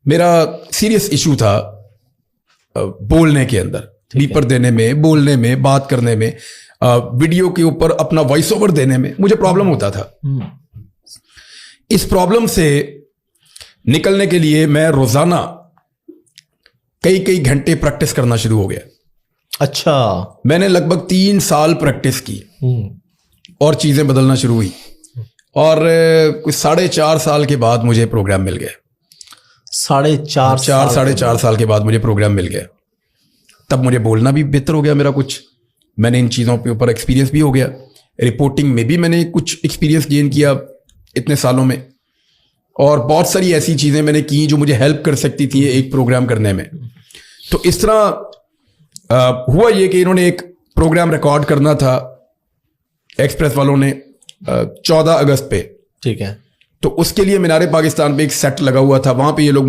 मेरा serious issue था बोलने के अंदर, बीपर देने में, बोलने में, बात करने में, वीडियो के ऊपर अपना वॉइस ओवर देने में मुझे प्रॉब्लम होता था। इस प्रॉब्लम से निकलने के लिए मैं रोजाना कई कई घंटे प्रैक्टिस करना शुरू हो गया। अच्छा, मैंने लगभग 3 साल प्रैक्टिस की और चीजें बदलना शुरू हुई, और कुछ 4.5 साल के बाद मुझे प्रोग्राम मिल गया। 4.5 साल के बाद मुझे प्रोग्राम मिल गया। तब मुझे बोलना भी बेहतर हो गया मेरा, कुछ मैंने इन चीज़ों के ऊपर एक्सपीरियंस भी हो गया। रिपोर्टिंग में भी मैंने कुछ एक्सपीरियंस गेन किया इतने सालों में, और बहुत सारी ऐसी चीज़ें मैंने की जो मुझे हेल्प कर सकती थी एक प्रोग्राम करने में। तो इस तरह हुआ ये कि इन्होंने एक प्रोग्राम रिकॉर्ड करना था एक्सप्रेस वालों ने 14 अगस्त पे, ठीक है। तो उसके लिए मीनार पाकिस्तान पे एक सेट लगा हुआ था, वहां पे ये लोग